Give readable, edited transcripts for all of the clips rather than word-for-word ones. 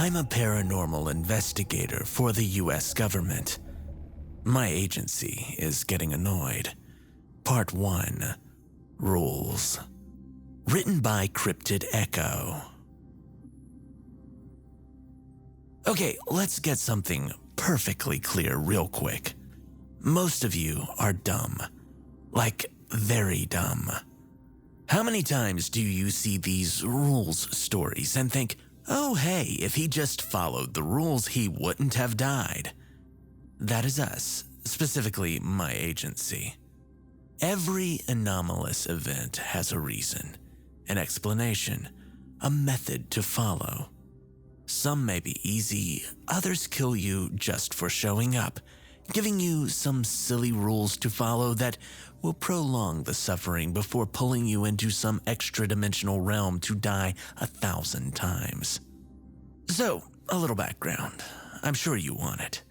I'm a paranormal investigator for the US government. My agency is getting annoyed. Part 1. Rules. Written by Cryptid-Echo. Okay, let's get something perfectly clear real quick. Most of you are dumb. Like, very dumb. How many times do you see these rules stories and think, oh hey, if he just followed the rules, he wouldn't have died? That is us, specifically my agency. Every anomalous event has a reason, an explanation, a method to follow. Some may be easy, others kill you just for showing up, giving you some silly rules to follow that will prolong the suffering before pulling you into some extra-dimensional realm to die 1,000 times. So, a little background. I'm sure you want it.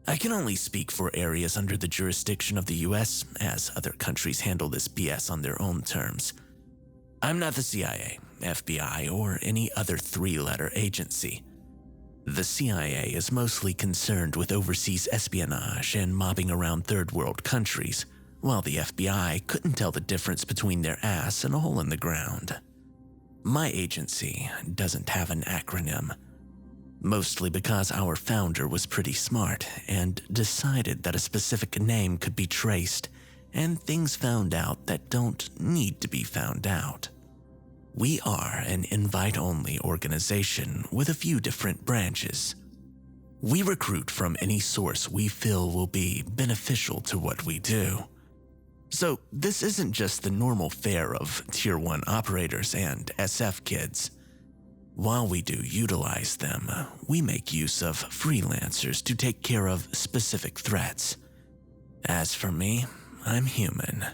I can only speak for areas under the jurisdiction of the US, as other countries handle this BS on their own terms. I'm not the CIA, FBI, or any other three-letter agency. The CIA is mostly concerned with overseas espionage and mobbing around third-world countries, while the FBI couldn't tell the difference between their ass and a hole in the ground. My agency doesn't have an acronym, mostly because our founder was pretty smart and decided that a specific name could be traced and things found out that don't need to be found out. We are an invite-only organization with a few different branches. We recruit from any source we feel will be beneficial to what we do. So this isn't just the normal fare of Tier 1 operators and SF kids. While we do utilize them, we make use of freelancers to take care of specific threats. As for me, I'm human.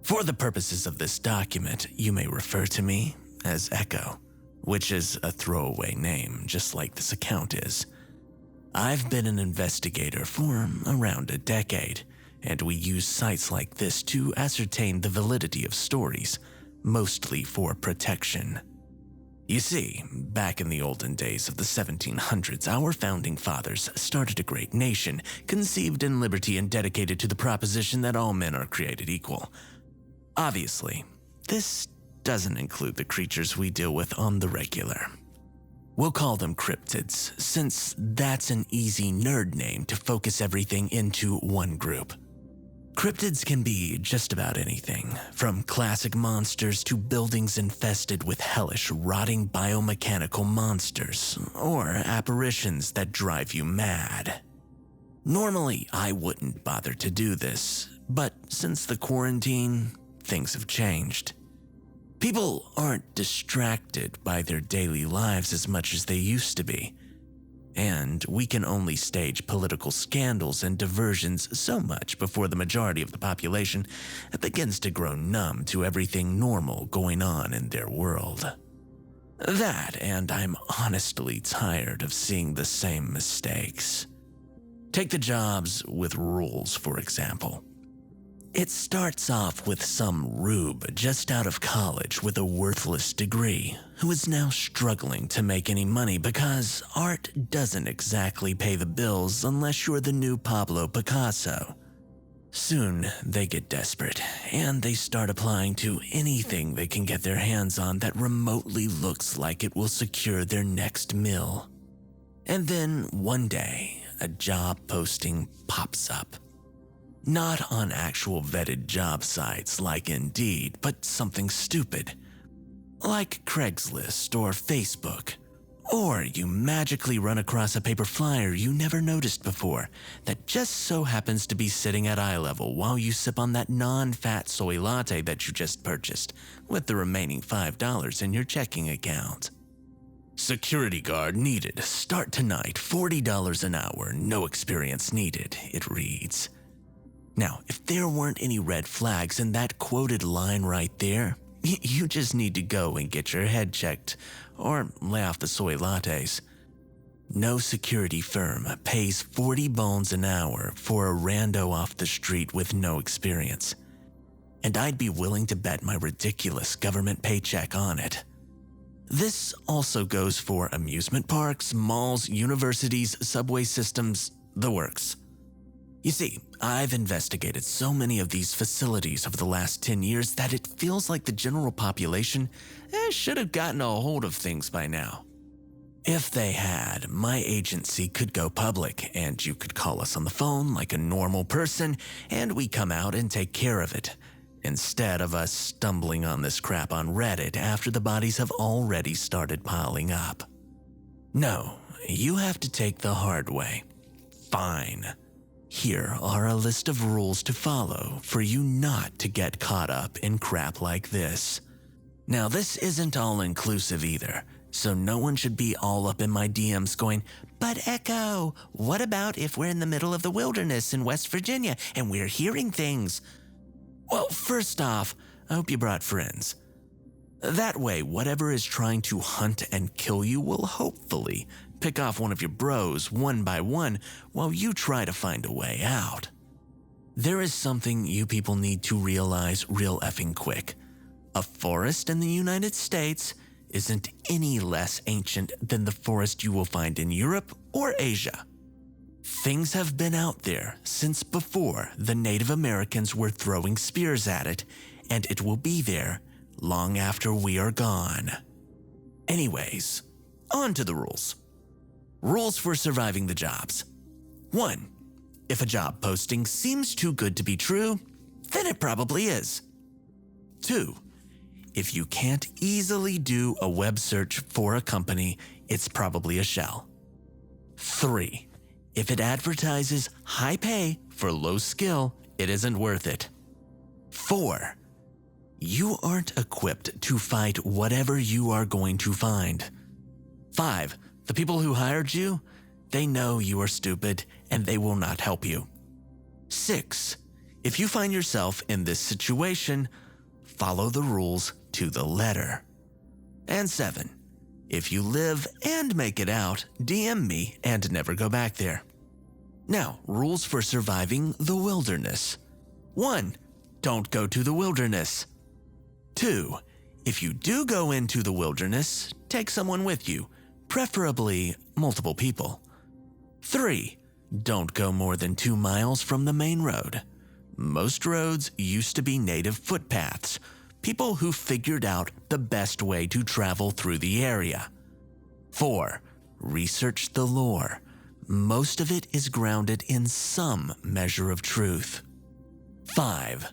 For the purposes of this document, you may refer to me as Echo, which is a throwaway name, just like this account is. I've been an investigator for around a decade, and we use sites like this to ascertain the validity of stories, mostly for protection. You see, back in the olden days of the 1700s, our founding fathers started a great nation, conceived in liberty and dedicated to the proposition that all men are created equal. Obviously, this doesn't include the creatures we deal with on the regular. We'll call them cryptids, since that's an easy nerd name to focus everything into one group. Cryptids can be just about anything, from classic monsters to buildings infested with hellish, rotting biomechanical monsters, or apparitions that drive you mad. Normally, I wouldn't bother to do this, but since the quarantine, things have changed. People aren't distracted by their daily lives as much as they used to be, and we can only stage political scandals and diversions so much before the majority of the population begins to grow numb to everything normal going on in their world. That, and I'm honestly tired of seeing the same mistakes. Take the jobs with rules, for example. It starts off with some rube just out of college with a worthless degree who is now struggling to make any money because art doesn't exactly pay the bills unless you're the new Pablo Picasso. Soon, they get desperate and they start applying to anything they can get their hands on that remotely looks like it will secure their next meal. And then one day, a job posting pops up. Not on actual vetted job sites like Indeed, but something stupid, like Craigslist or Facebook. Or you magically run across a paper flyer you never noticed before that just so happens to be sitting at eye level while you sip on that non-fat soy latte that you just purchased, with the remaining $5 in your checking account. Security guard needed, start tonight, $40 an hour, no experience needed, it reads. Now, if there weren't any red flags in that quoted line right there, you just need to go and get your head checked or lay off the soy lattes. No security firm pays 40 bones an hour for a rando off the street with no experience. And I'd be willing to bet my ridiculous government paycheck on it. This also goes for amusement parks, malls, universities, subway systems, the works. You see, I've investigated so many of these facilities over the last 10 years that it feels like the general population should have gotten a hold of things by now. If they had, my agency could go public and you could call us on the phone like a normal person and we come out and take care of it, instead of us stumbling on this crap on Reddit after the bodies have already started piling up. No, you have to take the hard way. Fine. Here are a list of rules to follow for you not to get caught up in crap like this. Now, this isn't all-inclusive either, so no one should be all up in my DMs going, "But Echo, what about if we're in the middle of the wilderness in West Virginia and we're hearing things?" Well, first off, I hope you brought friends. That way, whatever is trying to hunt and kill you will hopefully pick off one of your bros one by one while you try to find a way out. There is something you people need to realize real effing quick. A forest in the United States isn't any less ancient than the forest you will find in Europe or Asia. Things have been out there since before the Native Americans were throwing spears at it, and it will be there long after we are gone. Anyways, on to the rules. Rules for surviving the jobs. 1. If a job posting seems too good to be true, then it probably is. 2. If you can't easily do a web search for a company, it's probably a shell. 3. If it advertises high pay for low skill, it isn't worth it. 4. You aren't equipped to fight whatever you are going to find. 5. The people who hired you, they know you are stupid and they will not help you. 6. If you find yourself in this situation, follow the rules to the letter. And 7. If you live and make it out, DM me and never go back there. Now, rules for surviving the wilderness. 1. Don't go to the wilderness. 2. If you do go into the wilderness, take someone with you, preferably multiple people. 3. Don't go more than 2 miles from the main road. Most roads used to be native footpaths, people who figured out the best way to travel through the area. 4. Research the lore. Most of it is grounded in some measure of truth. 5.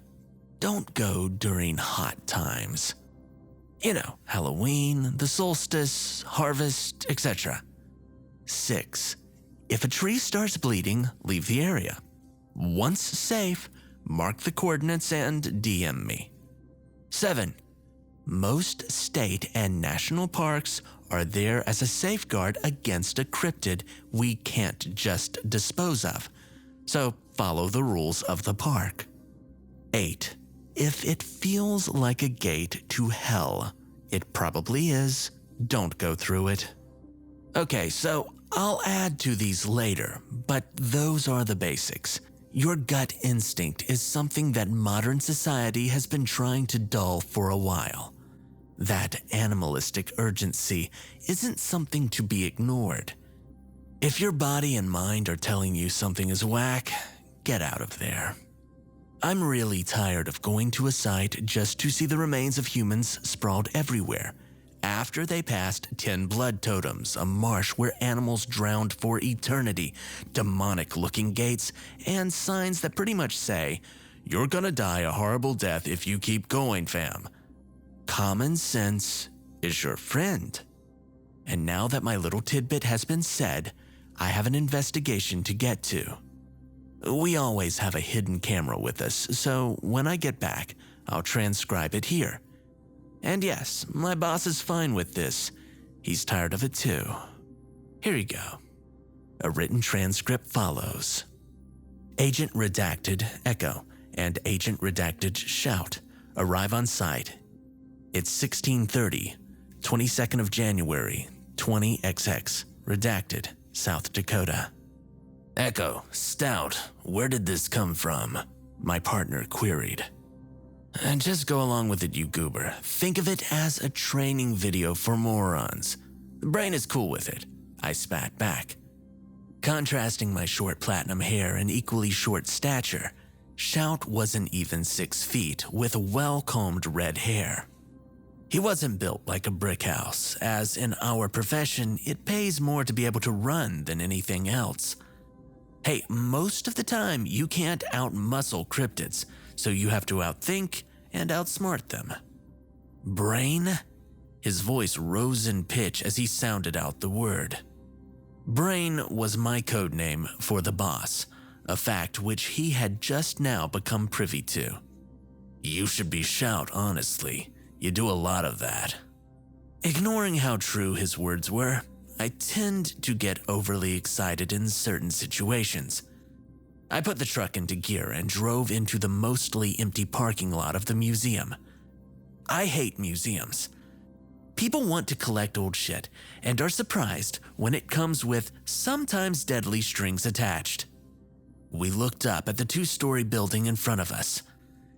Don't go during hot times. You know, Halloween, the solstice, harvest, etc. 6. If a tree starts bleeding, leave the area. Once safe, mark the coordinates and DM me. 7. Most state and national parks are there as a safeguard against a cryptid we can't just dispose of, so follow the rules of the park. 8. If it feels like a gate to hell, it probably is. Don't go through it. Okay, so I'll add to these later, but those are the basics. Your gut instinct is something that modern society has been trying to dull for a while. That animalistic urgency isn't something to be ignored. If your body and mind are telling you something is whack, get out of there. I'm really tired of going to a site just to see the remains of humans sprawled everywhere, after they passed 10 blood totems, a marsh where animals drowned for eternity, demonic-looking gates, and signs that pretty much say, "You're gonna die a horrible death if you keep going, fam." Common sense is your friend. And now that my little tidbit has been said, I have an investigation to get to. We always have a hidden camera with us, so when I get back, I'll transcribe it here. And yes, my boss is fine with this. He's tired of it too. Here you go. A written transcript follows. Agent Redacted Echo and Agent Redacted Shout arrive on site. It's 16:30, 22nd of January, 20XX, Redacted, South Dakota. Echo, Stout, where did this come from? My partner queried. And just go along with it, you goober. Think of it as a training video for morons. The brain is cool with it, I spat back. Contrasting my short platinum hair and equally short stature, Shout was an even 6 feet with well-combed red hair. He wasn't built like a brick house, as in our profession, it pays more to be able to run than anything else. Hey, most of the time you can't out-muscle cryptids, so you have to outthink and outsmart them. Brain? His voice rose in pitch as he sounded out the word. Brain was my code name for the boss, a fact which he had just now become privy to. You should be Shout, honestly. You do a lot of that. Ignoring how true his words were, I tend to get overly excited in certain situations. I put the truck into gear and drove into the mostly empty parking lot of the museum. I hate museums. People want to collect old shit and are surprised when it comes with sometimes deadly strings attached. We looked up at the 2-story building in front of us.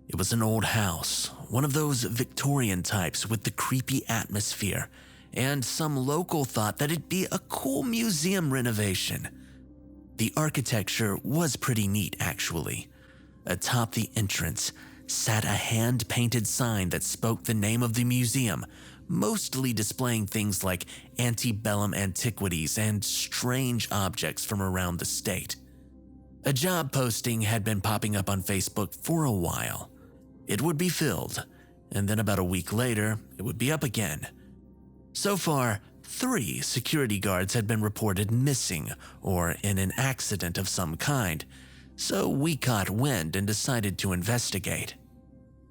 It was an old house, one of those Victorian types with the creepy atmosphere, and some local thought that it'd be a cool museum renovation. The architecture was pretty neat, actually. Atop the entrance sat a hand-painted sign that spoke the name of the museum, mostly displaying things like antebellum antiquities and strange objects from around the state. A job posting had been popping up on Facebook for a while. It would be filled, and then about a week later, it would be up again. So far, 3 security guards had been reported missing or in an accident of some kind, so we caught wind and decided to investigate.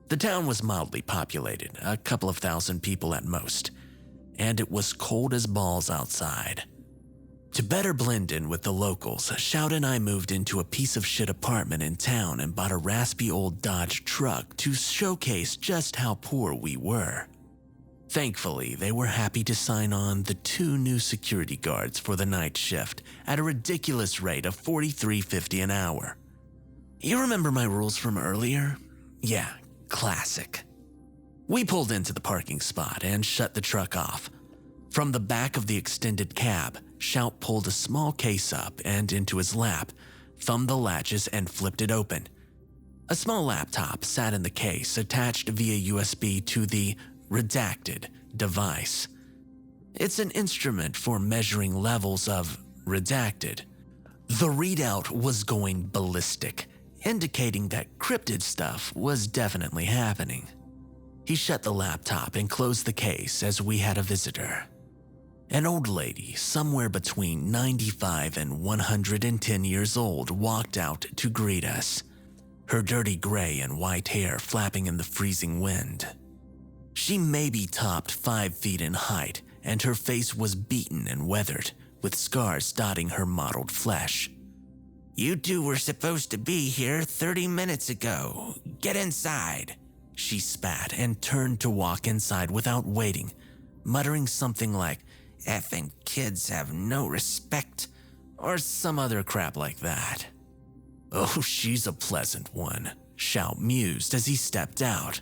The town was mildly populated, a couple of thousand people at most, and it was cold as balls outside. To better blend in with the locals, Shout and I moved into a piece of shit apartment in town and bought a raspy old Dodge truck to showcase just how poor we were. Thankfully, they were happy to sign on the 2 new security guards for the night shift at a ridiculous rate of $43.50 an hour. You remember my rules from earlier? Yeah, classic. We pulled into the parking spot and shut the truck off. From the back of the extended cab, Shout pulled a small case up and into his lap, thumbed the latches and flipped it open. A small laptop sat in the case attached via USB to the redacted device. It's an instrument for measuring levels of redacted. The readout was going ballistic, indicating that cryptid stuff was definitely happening. He shut the laptop and closed the case as we had a visitor. An old lady, somewhere between 95 and 110 years old, walked out to greet us, her dirty gray and white hair flapping in the freezing wind. She maybe topped 5 feet in height, and her face was beaten and weathered, with scars dotting her mottled flesh. "You 2 were supposed to be here 30 minutes ago. Get inside," she spat and turned to walk inside without waiting, muttering something like, "Effing kids have no respect," or some other crap like that. "Oh, she's a pleasant one," Shout mused as he stepped out.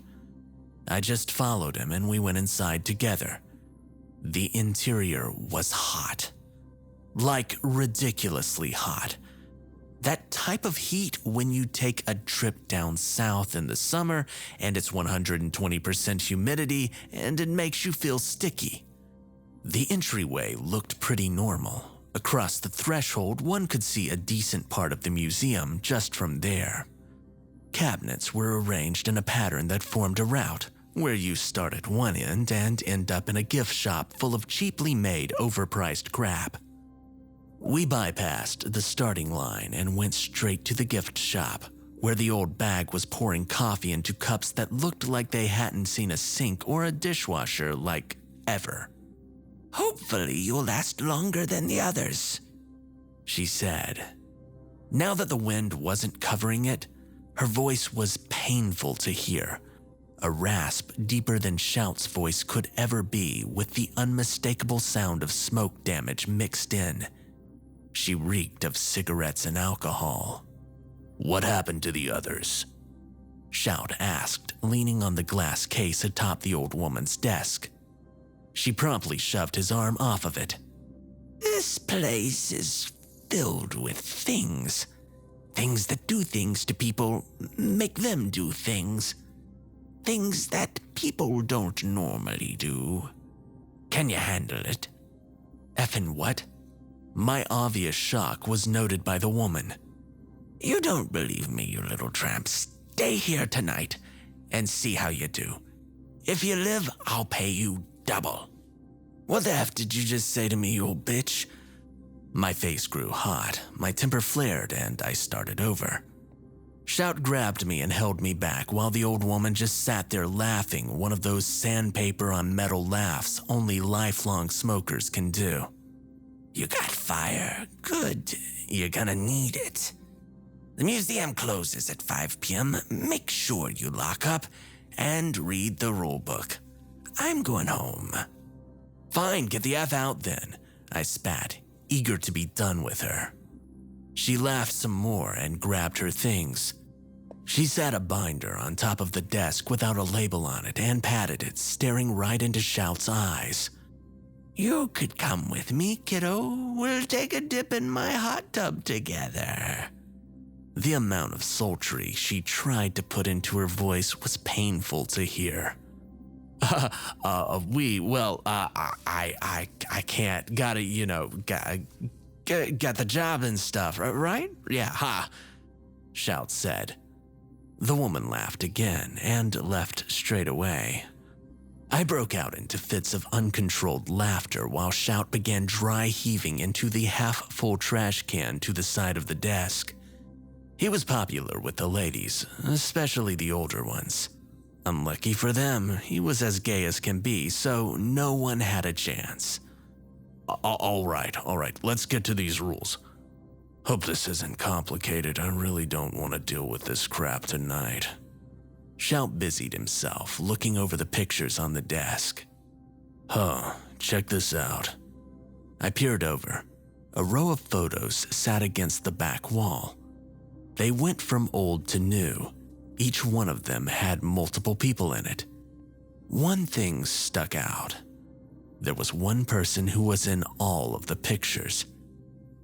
I just followed him and we went inside together. The interior was hot. Like ridiculously hot. That type of heat when you take a trip down south in the summer and it's 120% humidity and it makes you feel sticky. The entryway looked pretty normal. Across the threshold, one could see a decent part of the museum just from there. Cabinets were arranged in a pattern that formed a route, where you start at one end and end up in a gift shop full of cheaply made, overpriced crap. We bypassed the starting line and went straight to the gift shop, where the old bag was pouring coffee into cups that looked like they hadn't seen a sink or a dishwasher like ever. "Hopefully you'll last longer than the others," she said. Now that the wind wasn't covering it, her voice was painful to hear, a rasp deeper than Shout's voice could ever be, with the unmistakable sound of smoke damage mixed in. She reeked of cigarettes and alcohol. "What happened to the others?" Shout asked, leaning on the glass case atop the old woman's desk. She promptly shoved his arm off of it. This place is filled with things. Things that do things to people, make them do things. Things that people don't normally do. Can you handle it? Effin' what? My obvious shock was noted by the woman. You don't believe me, you little tramp. Stay here tonight and see how you do. If you live, I'll pay you double. What the F did you just say to me, you old bitch? My face grew hot, my temper flared, and I started over. Shout grabbed me and held me back while the old woman just sat there laughing, one of those sandpaper on metal laughs only lifelong smokers can do. You got fire. Good. You're gonna need it. The museum closes at 5 p.m. Make sure you lock up and read the rule book. I'm going home. Fine, get the F out then, I spat, eager to be done with her. She laughed some more and grabbed her things. She sat a binder on top of the desk without a label on it and patted it, staring right into Shout's eyes. You could come with me, kiddo. We'll take a dip in my hot tub together. The amount of sultry she tried to put into her voice was painful to hear. I can't. Got the job and stuff, right? Yeah, ha, Shout said. The woman laughed again and left straight away. I broke out into fits of uncontrolled laughter while Shout began dry heaving into the half-full trash can to the side of the desk. He was popular with the ladies, especially the older ones. Unlucky for them, he was as gay as can be, so no one had a chance. All right, let's get to these rules. Hope this isn't complicated. I really don't want to deal with this crap tonight. Shout busied himself, looking over the pictures on the desk. Check this out. I peered over. A row of photos sat against the back wall. They went from old to new. Each one of them had multiple people in it. One thing stuck out. There was one person who was in all of the pictures.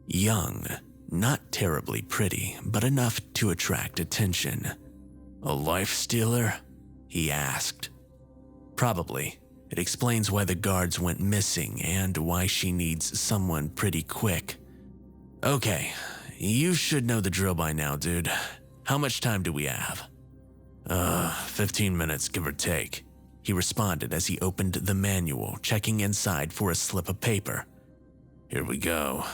Young, not terribly pretty, but enough to attract attention. A life stealer? He asked. Probably. It explains why the guards went missing and why she needs someone pretty quick. Okay, you should know the drill by now, dude. How much time do we have? 15 minutes, give or take, he responded as he opened the manual, checking inside for a slip of paper. Here we go.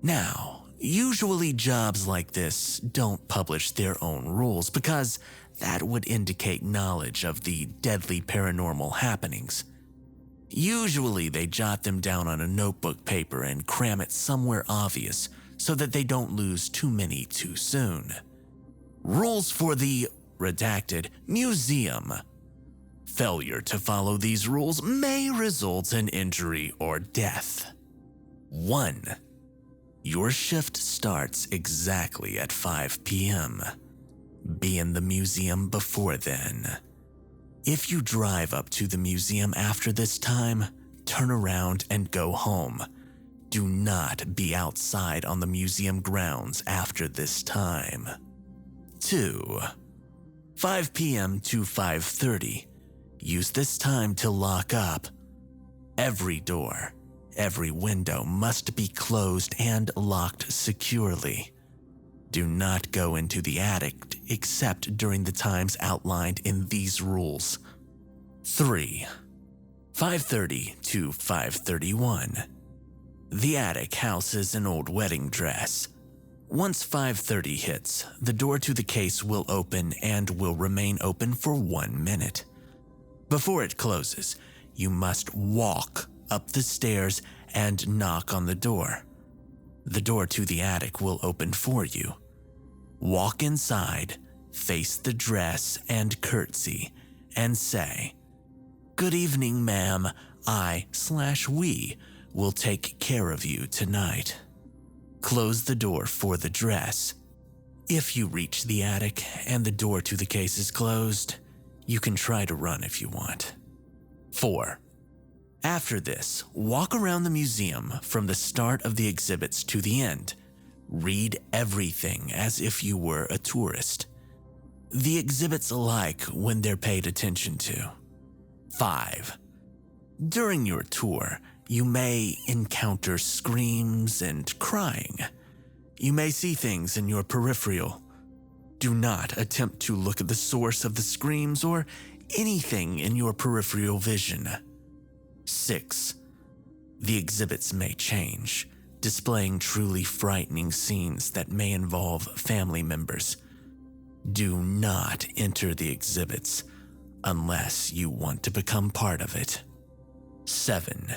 Now, usually jobs like this don't publish their own rules because that would indicate knowledge of the deadly paranormal happenings. Usually they jot them down on a notebook paper and cram it somewhere obvious so that they don't lose too many too soon. Rules for the redacted museum. Failure to follow these rules may result in injury or death. 1. Your shift starts exactly at 5 p.m. Be in the museum before then. If you drive up to the museum after this time, turn around and go home. Do not be outside on the museum grounds after this time. 2. 5 p.m. to 5:30. Use this time to lock up. Every door, every window must be closed and locked securely. Do not go into the attic except during the times outlined in these rules. 3. 5:30 to 5:31. The attic houses an old wedding dress. Once 5:30 hits, the door to the case will open and will remain open for 1 minute. Before it closes, you must walk up the stairs and knock on the door. The door to the attic will open for you. Walk inside, face the dress and curtsy, and say, "Good evening, ma'am. I/we will take care of you tonight." Close the door for the dress. If you reach the attic and the door to the case is closed, you can try to run if you want. 4. After this, walk around the museum from the start of the exhibits to the end. Read everything as if you were a tourist. The exhibits alike when they're paid attention to. 5. During your tour, you may encounter screams and crying. You may see things in your peripheral. Do not attempt to look at the source of the screams or anything in your peripheral vision. 6. The exhibits may change, displaying truly frightening scenes that may involve family members. Do not enter the exhibits unless you want to become part of it. 7.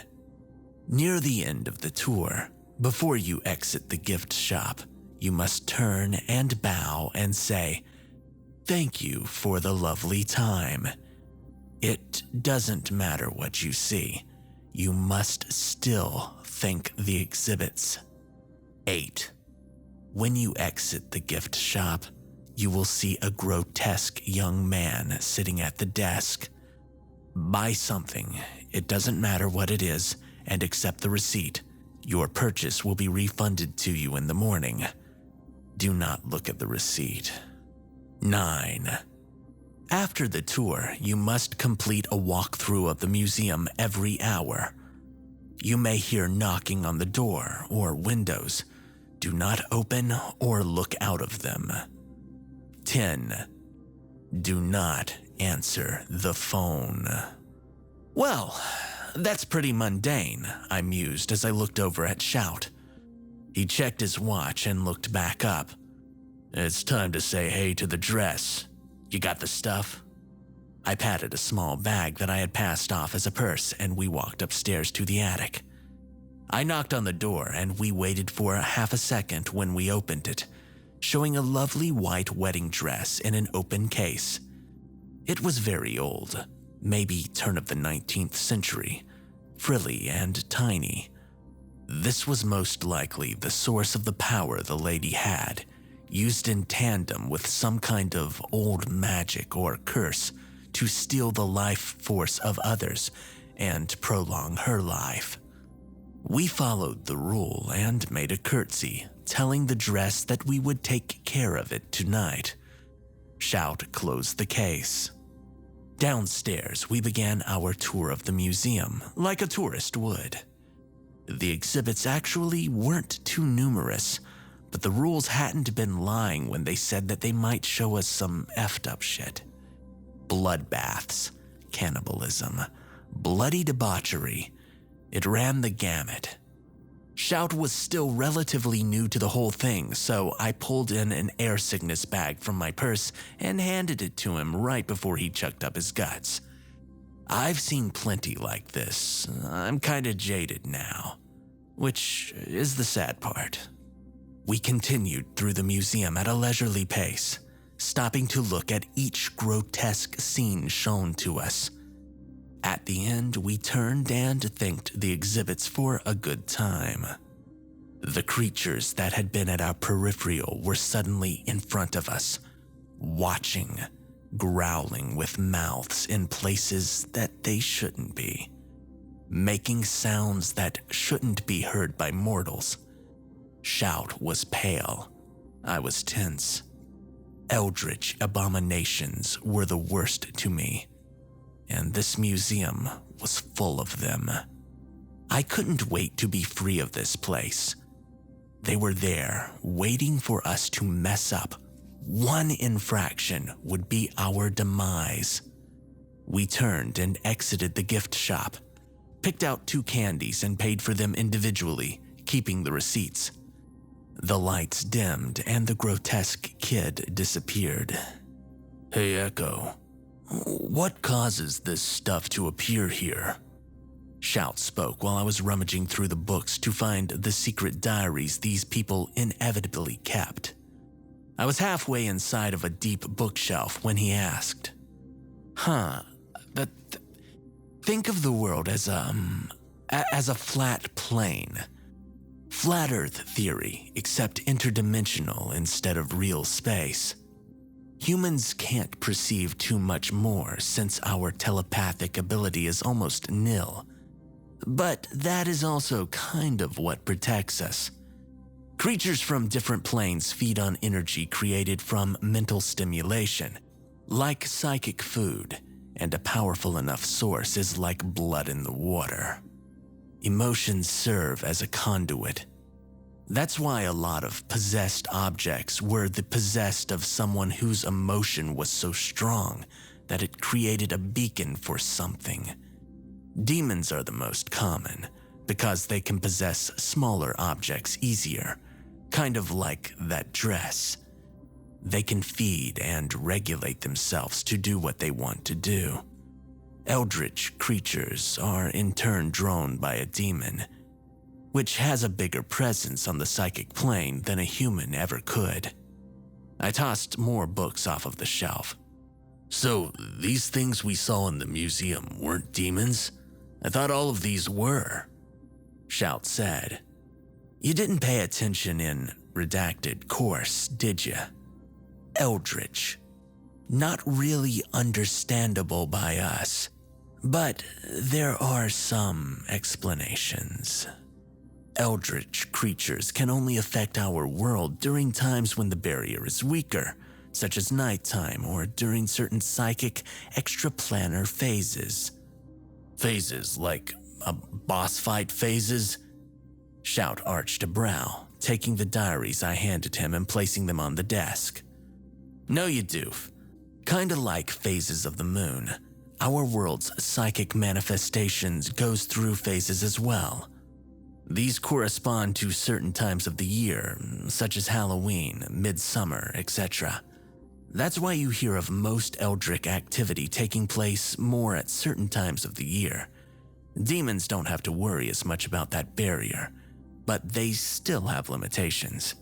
Near the end of the tour, before you exit the gift shop, you must turn and bow and say, "Thank you for the lovely time." It doesn't matter what you see. You must still thank the exhibits. 8. When you exit the gift shop, you will see a grotesque young man sitting at the desk. Buy something, it doesn't matter what it is, and accept the receipt. Your purchase will be refunded to you in the morning. Do not look at the receipt. 9. After the tour, you must complete a walkthrough of the museum every hour. You may hear knocking on the door or windows. Do not open or look out of them. 10. Do not answer the phone. Well, that's pretty mundane, I mused as I looked over at Shout. He checked his watch and looked back up. It's time to say hey to the dress. You got the stuff? I patted a small bag that I had passed off as a purse, and we walked upstairs to the attic. I knocked on the door, and we waited for half a second when we opened it, showing a lovely white wedding dress in an open case. It was very old, maybe turn of the 19th century, frilly and tiny. This was most likely the source of the power the lady had, used in tandem with some kind of old magic or curse to steal the life force of others and prolong her life. We followed the rule and made a curtsy, telling the dress that we would take care of it tonight. Shout closed the case. Downstairs, we began our tour of the museum, like a tourist would. The exhibits actually weren't too numerous, but the rules hadn't been lying when they said that they might show us some effed up shit. Bloodbaths, cannibalism, bloody debauchery. It ran the gamut. Shout was still relatively new to the whole thing, so I pulled in an air sickness bag from my purse and handed it to him right before he chucked up his guts. I've seen plenty like this. I'm kinda jaded now, which is the sad part. We continued through the museum at a leisurely pace, stopping to look at each grotesque scene shown to us. At the end, we turned and thanked the exhibits for a good time. The creatures that had been at our peripheral were suddenly in front of us, watching, growling with mouths in places that they shouldn't be, making sounds that shouldn't be heard by mortals. Shout was pale. I was tense. Eldritch abominations were the worst to me, and this museum was full of them. I couldn't wait to be free of this place. They were there, waiting for us to mess up. One infraction would be our demise. We turned and exited the gift shop, picked out 2 candies and paid for them individually, keeping the receipts. The lights dimmed and the grotesque kid disappeared. Hey, Echo. What causes this stuff to appear here? Shout spoke while I was rummaging through the books to find the secret diaries these people inevitably kept. I was halfway inside of a deep bookshelf when he asked, But think of the world as a flat plane. Flat Earth theory, except interdimensional instead of real space. Humans can't perceive too much more since our telepathic ability is almost nil. But that is also kind of what protects us. Creatures from different planes feed on energy created from mental stimulation, like psychic food, and a powerful enough source is like blood in the water. Emotions serve as a conduit. That's why a lot of possessed objects were the possessed of someone whose emotion was so strong that it created a beacon for something. Demons are the most common because they can possess smaller objects easier, kind of like that dress. They can feed and regulate themselves to do what they want to do. Eldritch creatures are in turn drawn by a demon, which has a bigger presence on the psychic plane than a human ever could. I tossed more books off of the shelf. So, these things we saw in the museum weren't demons? I thought all of these were, Shout said. You didn't pay attention in redacted course, did you? Eldritch. Not really understandable by us, but there are some explanations. Eldritch creatures can only affect our world during times when the barrier is weaker, such as nighttime or during certain psychic extraplanar phases. Phases like boss fight phases? Shout arched a brow, taking the diaries I handed him and placing them on the desk. No, you doof. Kinda like phases of the moon. Our world's psychic manifestations goes through phases as well. These correspond to certain times of the year, such as Halloween, midsummer, etc. That's why you hear of most eldritch activity taking place more at certain times of the year. Demons don't have to worry as much about that barrier, but they still have limitations.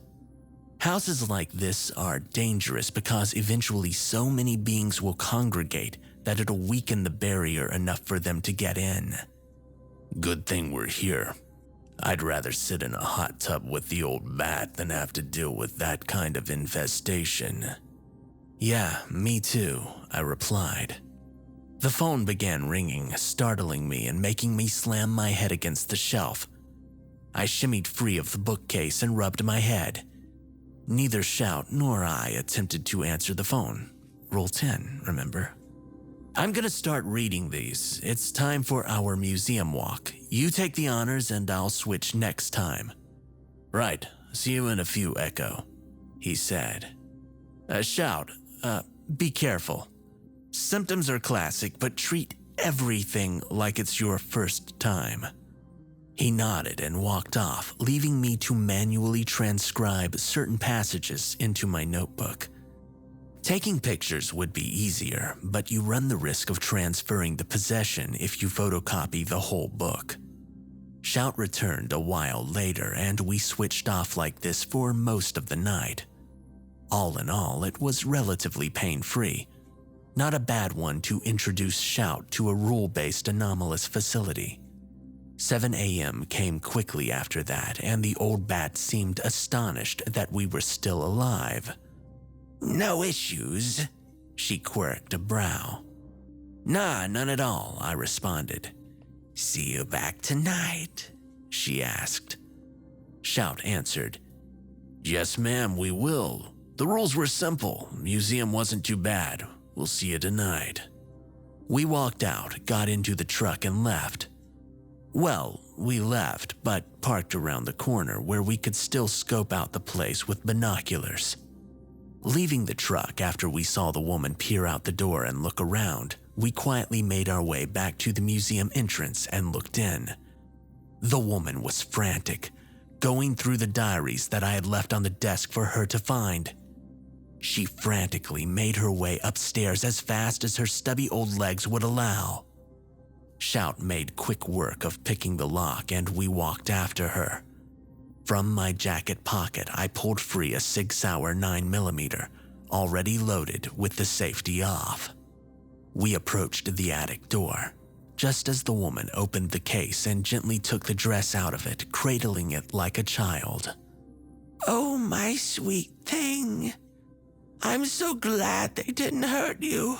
Houses like this are dangerous because eventually so many beings will congregate that it'll weaken the barrier enough for them to get in. Good thing we're here. I'd rather sit in a hot tub with the old bat than have to deal with that kind of infestation. Yeah, me too, I replied. The phone began ringing, startling me and making me slam my head against the shelf. I shimmied free of the bookcase and rubbed my head. Neither Shout nor I attempted to answer the phone. Rule 10, remember? I'm gonna start reading these. It's time for our museum walk. You take the honors and I'll switch next time. Right, see you in a few, Echo, he said. Shout, be careful. Symptoms are classic, but treat everything like it's your first time. He nodded and walked off, leaving me to manually transcribe certain passages into my notebook. Taking pictures would be easier, but you run the risk of transferring the possession if you photocopy the whole book. Shout returned a while later, and we switched off like this for most of the night. All in all, it was relatively pain-free. Not a bad one to introduce Shout to a rule-based anomalous facility. 7 a.m. came quickly after that, and the old bat seemed astonished that we were still alive. No issues, she quirked a brow. Nah, none at all, I responded. See you back tonight, she asked. Shout answered. Yes, ma'am, we will. The rules were simple. Museum wasn't too bad. We'll see you tonight. We walked out, got into the truck and left. Well, we left, but parked around the corner where we could still scope out the place with binoculars. Leaving the truck after we saw the woman peer out the door and look around, we quietly made our way back to the museum entrance and looked in. The woman was frantic, going through the diaries that I had left on the desk for her to find. She frantically made her way upstairs as fast as her stubby old legs would allow. Shout made quick work of picking the lock, and we walked after her. From my jacket pocket, I pulled free a Sig Sauer 9mm, already loaded with the safety off. We approached the attic door. just as the woman opened the case and gently took the dress out of it, cradling it like a child. "Oh, my sweet thing. I'm so glad they didn't hurt you.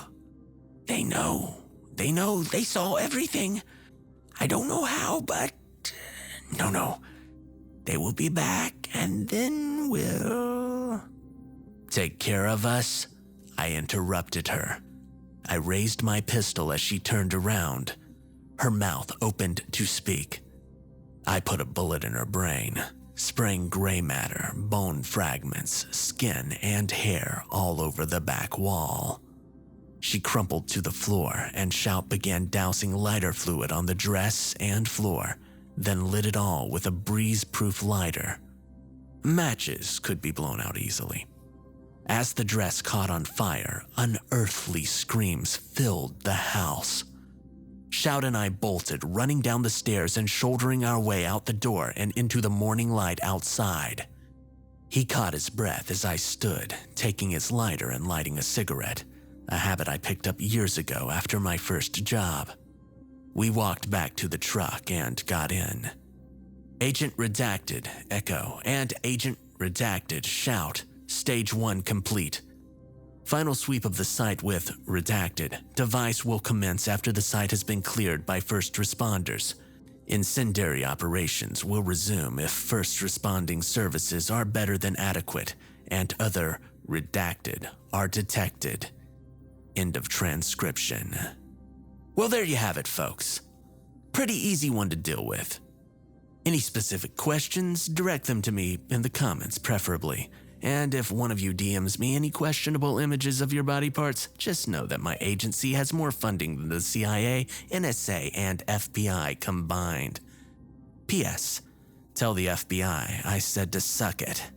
They know. They saw everything. I don't know how, but no. They will be back, and then we'll..." "Take care of us?" I interrupted her. I raised my pistol as she turned around. Her mouth opened to speak. I put a bullet in her brain, spraying gray matter, bone fragments, skin, and hair all over the back wall. She crumpled to the floor, and Shout began dousing lighter fluid on the dress and floor, then lit it all with a breeze-proof lighter. Matches could be blown out easily. As the dress caught on fire, unearthly screams filled the house. Shout and I bolted, running down the stairs and shouldering our way out the door and into the morning light outside. He caught his breath as I stood, taking his lighter and lighting a cigarette, a habit I picked up years ago after my first job. We walked back to the truck and got in. Agent Redacted, Echo, and Agent Redacted, Shout, Stage 1 complete. Final sweep of the site with Redacted. Device will commence after the site has been cleared by first responders. Incendiary operations will resume if first responding services are better than adequate and other Redacted are detected. End of transcription. Well, there you have it, folks. Pretty easy one to deal with. Any specific questions, direct them to me in the comments preferably. And if one of you DMs me any questionable images of your body parts, just know that my agency has more funding than the CIA, NSA, and FBI combined. P.S. Tell the FBI I said to suck it.